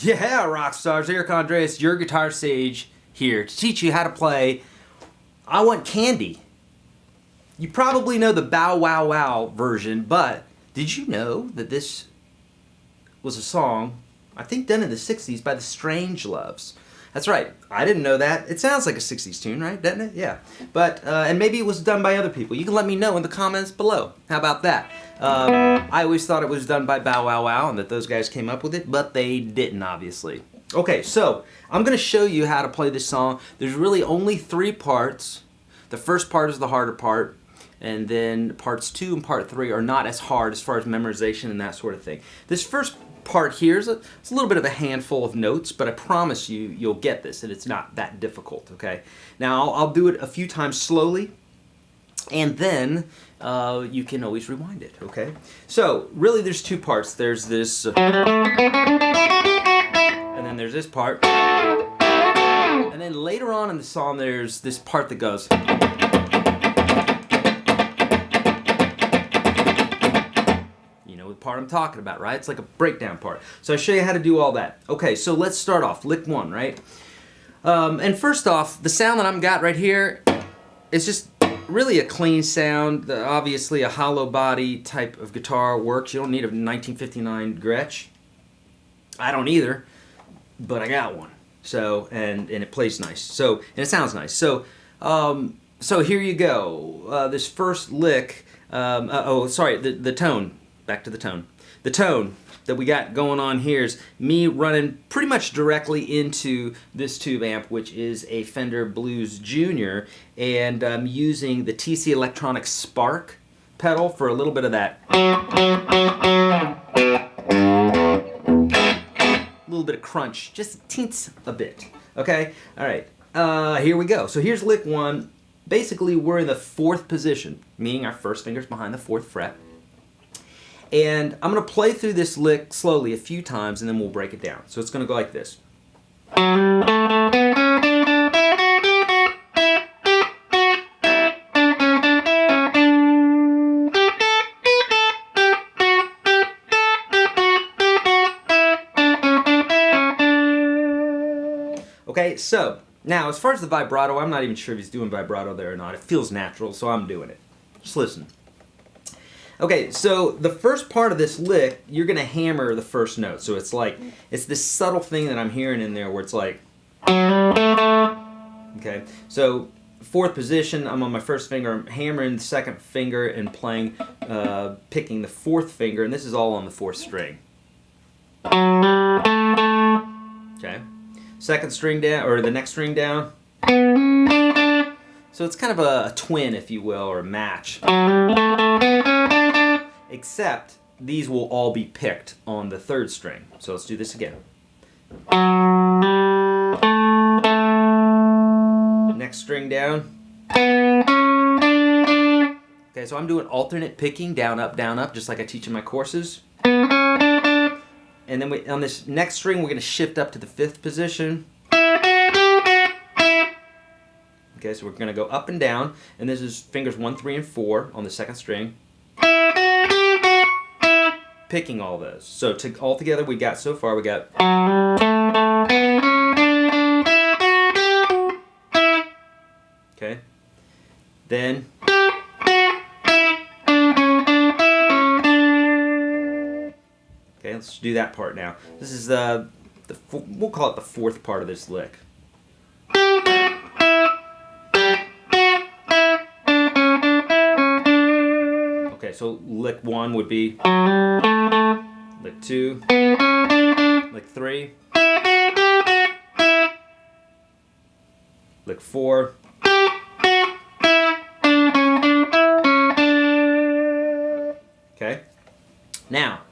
Yeah, rock stars, Eric Andreas, your guitar sage, here to teach you how to play I Want Candy. You probably know the Bow Wow Wow version, but did you know that this was a song, I think done in the 60s by the Strangeloves? That's right, I didn't know that. It sounds like a 60s tune, right? Doesn't it? Yeah. But, and maybe it was done by other people. You can let me know in the comments below. How about that? I always thought it was done by Bow Wow Wow and that those guys came up with it, but they didn't, obviously. Okay, so I'm going to show you how to play this song. There's really only 3 parts. The first part is the harder part, and then parts 2 and part 3 are not as hard as far as memorization and that sort of thing. This first part here is it's a little bit of a handful of notes, but I promise you, you'll get this, and it's not that difficult, okay? Now, I'll do it a few times slowly, and then you can always rewind it, okay? So, really there's 2 parts. There's this, and then there's this part, and then later on in the song there's this part that goes. You know the part I'm talking about, right? It's like a breakdown part. So I'll show you how to do all that. Okay, so let's start off. Lick 1, right? And first off, the sound that I've got right here is just really a clean sound. Obviously a hollow body type of guitar works. You don't need a 1959 Gretsch. I don't either, but I got one. So, and it plays nice. So, and it sounds nice. So, so here you go. This first lick, the tone. Back to the tone. The tone that we got going on here is me running pretty much directly into this tube amp, which is a Fender Blues Junior, and I'm using the TC Electronics Spark pedal for a little bit of that. A little bit of crunch, just teens a bit. Okay? Alright, here we go. So here's lick 1. Basically, we're in the 4th position, meaning our first finger's behind the 4th fret. And I'm going to play through this lick slowly a few times, and then we'll break it down. So it's going to go like this. Okay, so now as far as the vibrato, I'm not even sure if he's doing vibrato there or not. It feels natural, so I'm doing it. Just listen. Okay, so the first part of this lick, you're going to hammer the first note. So it's like, it's this subtle thing that I'm hearing in there where it's like, okay, so 4th position, I'm on my first finger, I'm hammering the 2nd finger and playing, picking the 4th finger, and this is all on the 4th string. Okay, 2nd string down, or the next string down. So it's kind of a twin, if you will, or a match. Except these will all be picked on the 3rd string. So let's do this again. Next string down. Okay, so I'm doing alternate picking, down, up, just like I teach in my courses. And then on this next string, we're going to shift up to the 5th position. Okay, so we're going to go up and down, and this is fingers 1, 3, and 4 on the 2nd string. Picking all those. So all together we got, so far we got. Okay. Then. Okay, let's do that part now. This is we'll call it the 4th part of this lick. Okay, so lick 1 would be lick 2, lick 3, lick 4, okay? Now,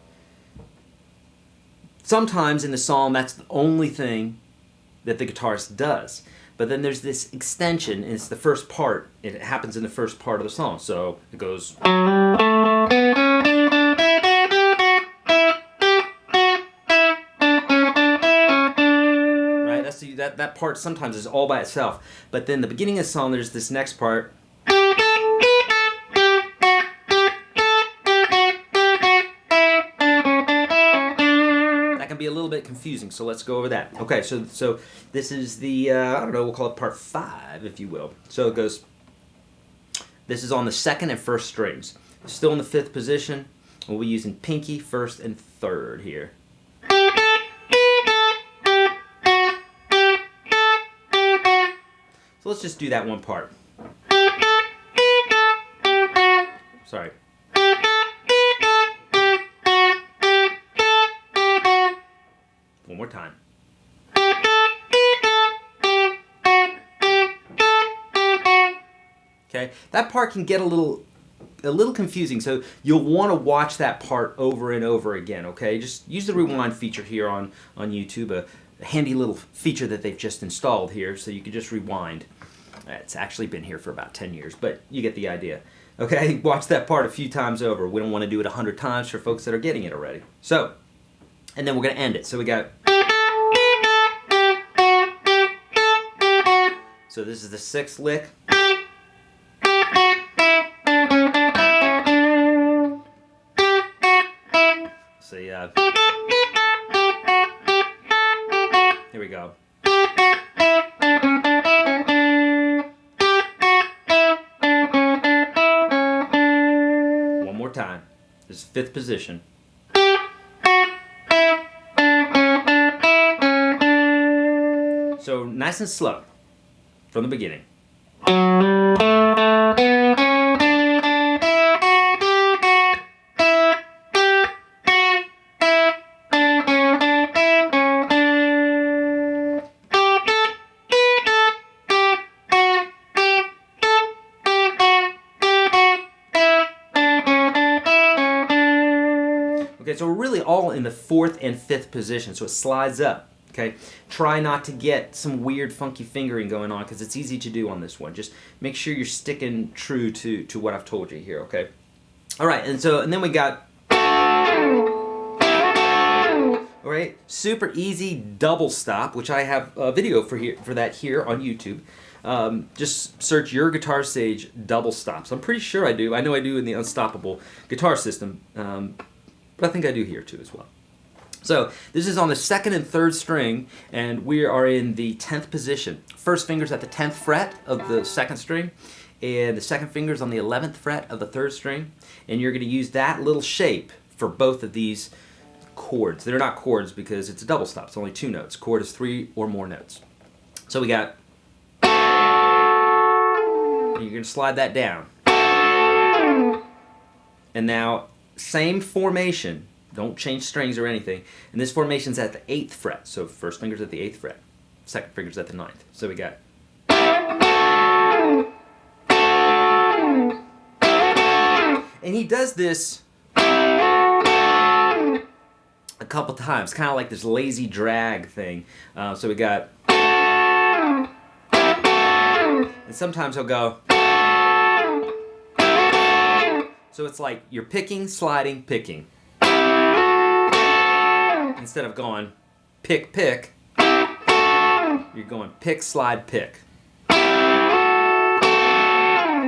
sometimes in the song that's the only thing that the guitarist does. But then there's this extension, and it's the first part. It happens in the first part of the song. So it goes. So that part sometimes is all by itself. But then the beginning of the song, there's this next part. That can be a little bit confusing, so let's go over that. Okay, so this is the, I don't know, we'll call it part 5, if you will. So it goes, this is on the 2nd and 1st strings. Still in the 5th position. We'll be using pinky, 1st, and 3rd here. So let's just do that one part. Sorry. One more time. Okay, that part can get a little confusing, so you'll want to watch that part over and over again, okay? Just use the rewind feature here on YouTube, a handy little feature that they've just installed here, so you can just rewind. It's actually been here for about 10 years, but you get the idea. Okay, watch that part a few times over. We don't want to do it 100 times for folks that are getting it already. So, and then we're going to end it. So we got... So this is the 6th lick. So here we go. One more time. This is 5th position. So nice and slow from the beginning. Okay, so we're really all in the 4th and 5th position, so it slides up. Okay, try not to get some weird funky fingering going on because it's easy to do on this one. Just make sure you're sticking true to what I've told you here, okay? All right, and then we got, all right, super easy double stop, which I have a video for that here on YouTube. Just search YourGuitarSage double stops. I'm pretty sure I do. I know I do in the Unstoppable guitar system, but I think I do here too as well. So this is on the 2nd and 3rd string, and we are in the 10th position. First finger's at the 10th fret of the 2nd string, and the 2nd finger's on the 11th fret of the 3rd string, and you're going to use that little shape for both of these chords. They're not chords because it's a double stop. It's only 2 notes. Chord is 3 or more notes. So we got, and you're going to slide that down. And now, same formation. Don't change strings or anything. And this formation's at the 8th fret. So first finger's at the 8th fret. 2nd finger's at the 9th. So we got... And he does this a couple times. Kind of like this lazy drag thing. So we got... And sometimes he'll go... So it's like you're picking, sliding, picking. Instead of going pick, pick, you're going pick, slide, pick.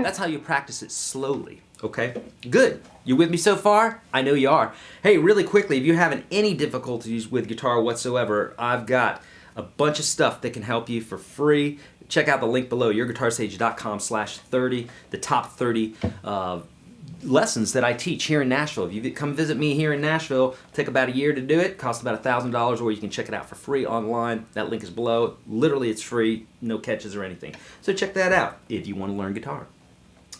That's how you practice it slowly, okay? Good. You with me so far? I know you are. Hey, really quickly, if you're having any difficulties with guitar whatsoever, I've got a bunch of stuff that can help you for free. Check out the link below, YourGuitarSage.com/30, the top 30 lessons that I teach here in Nashville. If you come visit me here in Nashville, take about a year to do it. Costs about $1,000, or you can check it out for free online. That link is below. Literally, it's free, no catches or anything. So check that out if you want to learn guitar.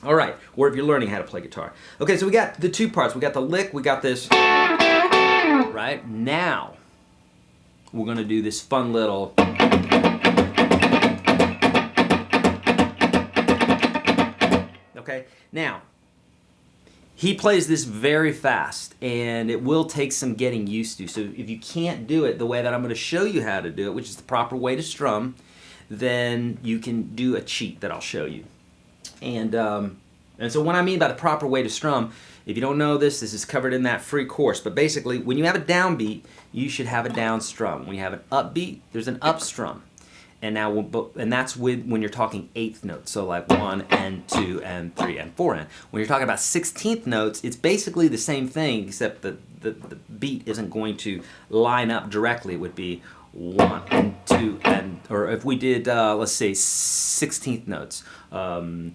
All right, or if you're learning how to play guitar. Okay, so we got the 2 parts. We got the lick, we got this. Right, now we're going to do this fun little... Okay, now, he plays this very fast, and it will take some getting used to. So if you can't do it the way that I'm going to show you how to do it, which is the proper way to strum, then you can do a cheat that I'll show you. And so what I mean by the proper way to strum, if you don't know this, this is covered in that free course. But basically, when you have a downbeat, you should have a down strum. When you have an upbeat, there's an up strum. and that's when you're talking eighth notes, so like 1 and 2 and 3 and 4 and. When you're talking about 16th notes, it's basically the same thing, except the beat isn't going to line up directly. It would be 1 and 2 and, or if we did, let's say 16th notes, 1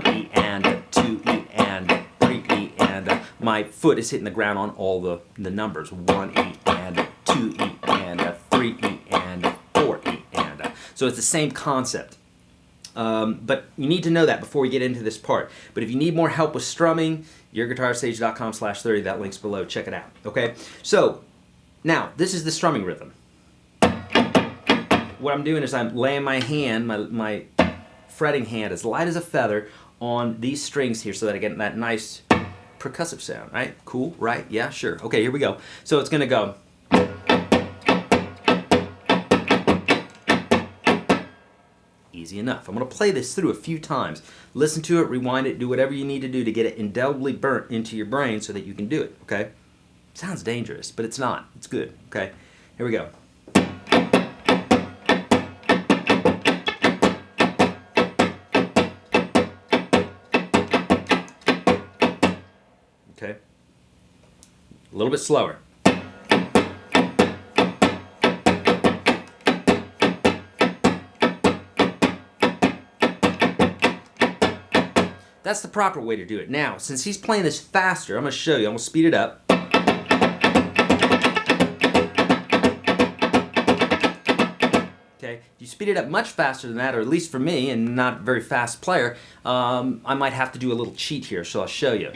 E and 2 E and 3 E and. My foot is hitting the ground on all the numbers. 1 E and 2 E and 3 E and 4 E and. So it's the same concept. But you need to know that before we get into this part. But if you need more help with strumming, YourGuitarSage.com/30, that link's below. Check it out. Okay? So now this is the strumming rhythm. What I'm doing is I'm laying my hand, my fretting hand, as light as a feather on these strings here so that I get that nice percussive sound, right? Cool, right? Yeah, sure. Okay, here we go. So it's going to go. Easy enough. I'm going to play this through a few times. Listen to it, rewind it, do whatever you need to do to get it indelibly burnt into your brain so that you can do it, okay? Sounds dangerous, but it's not. It's good, okay? Here we go. Okay? A little bit slower. That's the proper way to do it. Now, since he's playing this faster, I'm going to show you. I'm going to speed it up. Okay, if you speed it up much faster than that, or at least for me, and not a very fast player, I might have to do a little cheat here, so I'll show you.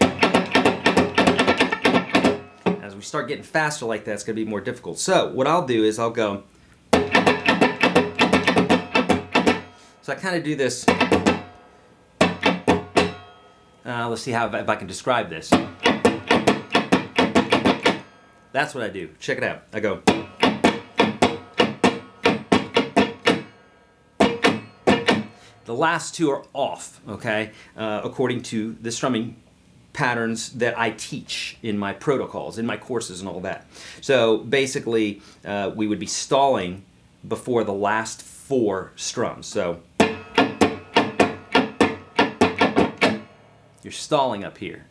As we start getting faster like that, it's going to be more difficult. So what I'll do is I'll go. So I kind of do this. Let's see if I can describe this. That's what I do. Check it out. I go. The last two are off, okay, according to the strumming patterns that I teach in my protocols, in my courses and all that. So basically, we would be stalling before the last 4 strums. So you're stalling up here.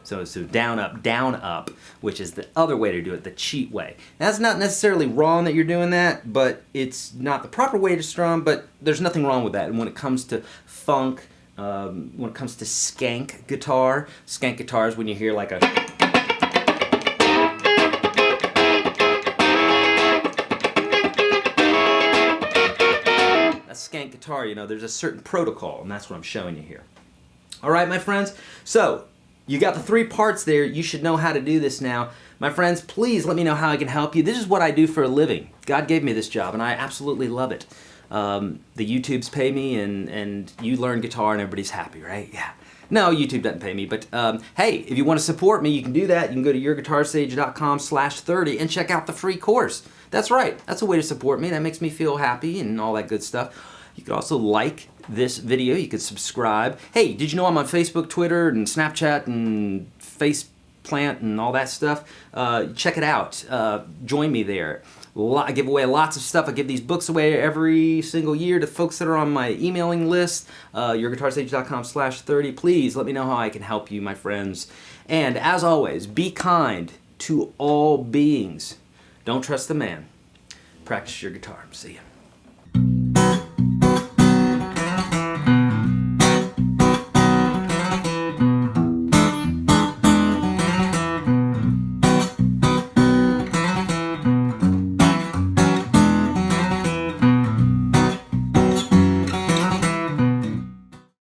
So down, up, which is the other way to do it, the cheat way. Now, that's not necessarily wrong that you're doing that, but it's not the proper way to strum, but there's nothing wrong with that. And when it comes to funk, when it comes to skank guitar is when you hear like a... That's skank guitar, you know, there's a certain protocol, and that's what I'm showing you here. All right, my friends, so you got the 3 parts there. You should know how to do this now. My friends, please let me know how I can help you. This is what I do for a living. God gave me this job, and I absolutely love it. The YouTubes pay me, and you learn guitar, and everybody's happy, right? Yeah. No, YouTube doesn't pay me, but hey, if you want to support me, you can do that. You can go to YourGuitarSage.com/30 and check out the free course. That's right. That's a way to support me. That makes me feel happy and all that good stuff. You could also like this video. You could subscribe. Hey, did you know I'm on Facebook, Twitter, and Snapchat, and Faceplant, and all that stuff? Check it out. Join me there. I give away lots of stuff. I give these books away every single year to folks that are on my emailing list. YourGuitarSage.com/30. Please let me know how I can help you, my friends. And as always, be kind to all beings. Don't trust the man. Practice your guitar. See ya.